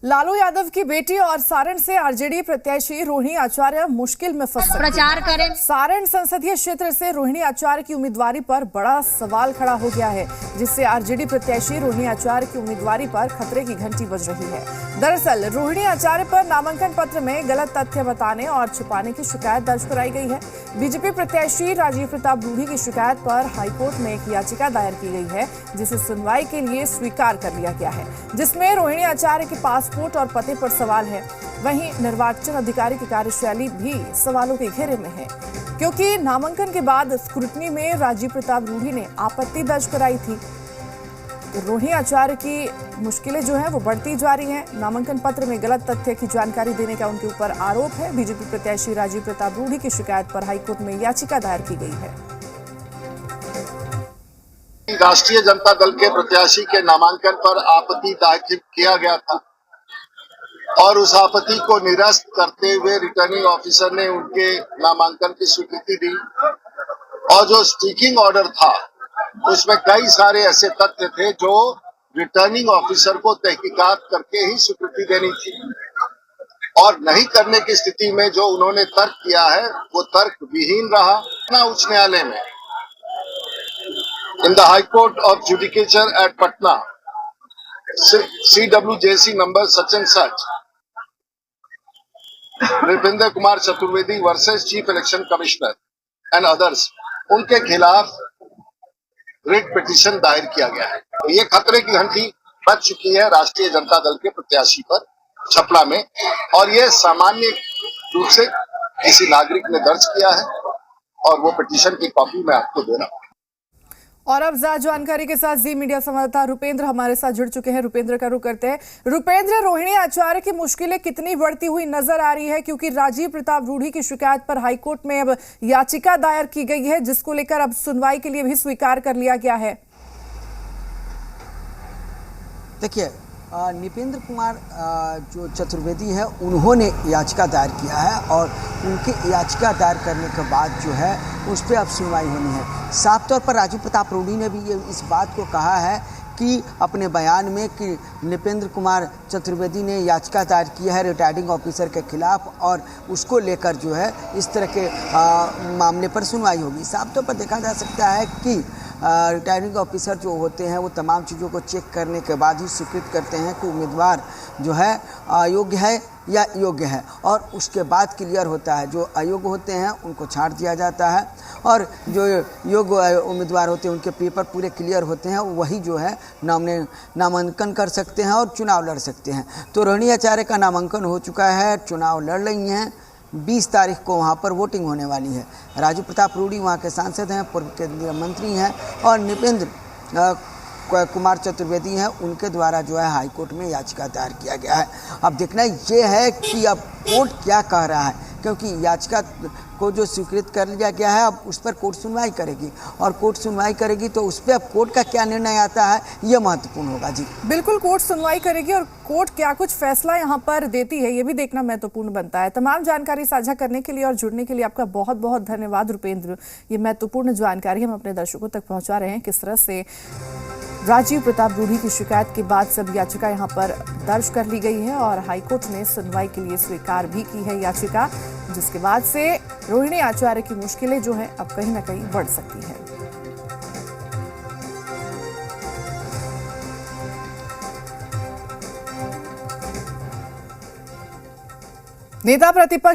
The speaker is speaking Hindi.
लालू यादव की बेटी और सारण से आरजेडी प्रत्याशी रोहिणी आचार्य मुश्किल में फंस सकती हैं। प्रचार करें। सारण संसदीय क्षेत्र से रोहिणी आचार्य की उम्मीदवारी पर बड़ा सवाल खड़ा हो गया है, जिससे आरजेडी प्रत्याशी रोहिणी आचार्य की उम्मीदवारी पर खतरे की घंटी बज रही है। दरअसल रोहिणी आचार्य पर नामांकन पत्र में गलत तथ्य बताने और छुपाने की शिकायत दर्ज कराई गई है। बीजेपी प्रत्याशी राजीव प्रताप रूढ़ी की शिकायत पर हाईकोर्ट में एक याचिका दायर की गई है, जिसे सुनवाई के लिए स्वीकार कर लिया गया है, जिसमें रोहिणी आचार्य के पासपोर्ट और पते पर सवाल है। वहीं निर्वाचन अधिकारी की कार्यशैली भी सवालों के घेरे में है, क्योंकि नामांकन के बाद स्क्रूटनी में राजीव प्रताप रूढ़ी ने आपत्ति दर्ज कराई थी। रोहिणी आचार्य की मुश्किलें जो है वो बढ़ती जा रही हैं। नामांकन पत्र में गलत तथ्य की जानकारी देने का उनके ऊपर आरोप है। बीजेपी प्रत्याशी राजीव प्रताप रूढ़ी की शिकायत पर हाईकोर्ट में याचिका दायर की गई है। राष्ट्रीय जनता दल के प्रत्याशी के नामांकन पर आपत्ति दाखिल किया गया था और उस आपत्ति को निरस्त करते हुए रिटर्निंग ऑफिसर ने उनके नामांकन की स्वीकृति दी। और जो स्टिकिंग ऑर्डर था उसमें कई सारे ऐसे तथ्य थे जो रिटर्निंग ऑफिसर को तहकीकात करके ही स्वीकृति देनी थी, और नहीं करने की स्थिति में जो उन्होंने तर्क किया है वो तर्क विहीन रहा। उच्च न्यायालय में in the High Court of Judicature at Patna, CWJC number such and such, Nripinder Kumar Chaturvedi versus Chief Election Commissioner and others, उनके खिलाफ रिट पिटीशन दायर किया गया है। ये खतरे की घंटी बज चुकी है राष्ट्रीय जनता दल के प्रत्याशी पर छपरा में, और ये सामान्य रूप से किसी नागरिक ने दर्ज किया है और वो पिटीशन की कॉपी मैं आपको दे रहा हूँ। और अब ज्यादा जानकारी के साथ जी मीडिया संवाददाता रुपेंद्र हमारे साथ जुड़ चुके हैं। रुपेंद्र का रुख करते हैं। रुपेंद्र, रोहिणी आचार्य की मुश्किलें कितनी बढ़ती हुई नजर आ रही है, क्योंकि राजीव प्रताप रूढ़ी की शिकायत पर हाईकोर्ट में अब याचिका दायर की गई है, जिसको लेकर अब सुनवाई के लिए भी स्वीकार कर लिया गया है। देखिए, नृपेंद्र कुमार जो चतुर्वेदी है उन्होंने याचिका दायर किया है, और उनके याचिका दायर करने के बाद जो है उस पर अब सुनवाई होनी है। साफ तौर पर राजीव प्रताप रूढ़ी ने भी ये इस बात को कहा है कि अपने बयान में कि नृपेंद्र कुमार चतुर्वेदी ने याचिका दायर किया है रिटायरिंग ऑफिसर के खिलाफ, और उसको लेकर जो है इस तरह के मामले पर सुनवाई होगी। साफ तौर पर देखा जा सकता है कि रिटायरिंग ऑफिसर जो होते हैं वो तमाम चीज़ों को चेक करने के बाद ही स्वीकृत करते हैं कि उम्मीदवार जो है अयोग्य है या योग्य है, और उसके बाद क्लियर होता है। जो अयोग्य होते हैं उनको छांट दिया जाता है, और जो योग्य उम्मीदवार होते हैं उनके पेपर पूरे क्लियर होते हैं, वही जो है नामांकन कर सकते हैं और चुनाव लड़ सकते हैं। तो रोहिणी आचार्य का नामांकन हो चुका है, चुनाव लड़ रही हैं। 20 तारीख को वहाँ पर वोटिंग होने वाली है। राजीव प्रताप रूढ़ी वहाँ के सांसद हैं, पूर्व केंद्रीय मंत्री हैं, और नृपेंद्र कुमार चतुर्वेदी हैं, उनके द्वारा जो है हाईकोर्ट में याचिका दायर किया गया है। अब देखना ये है कि अब कोर्ट क्या कह रहा है, क्योंकि याचिका को जो स्वीकृत कर लिया गया है अब उस पर कोर्ट सुनवाई करेगी, और कोर्ट सुनवाई करेगी तो उस पर अब कोर्ट का क्या निर्णय आता है ये महत्वपूर्ण होगा। जी बिल्कुल, कोर्ट सुनवाई करेगी और कोर्ट क्या कुछ फैसला यहाँ पर देती है ये भी देखना महत्वपूर्ण बनता है। तमाम जानकारी साझा करने के लिए और जुड़ने के लिए आपका बहुत बहुत धन्यवाद रुपेंद्र। ये महत्वपूर्ण जानकारी हम अपने दर्शकों तक पहुँचा रहे हैं, किस तरह से राजीव प्रताप रूढ़ी की शिकायत के बाद सब याचिका यहाँ पर दर्ज कर ली गई है, और हाईकोर्ट ने सुनवाई के लिए स्वीकार भी की है याचिका, जिसके बाद से रोहिणी आचार्य की मुश्किलें जो हैं अब कहीं ना कहीं बढ़ सकती हैं। नेता प्रतिपक्ष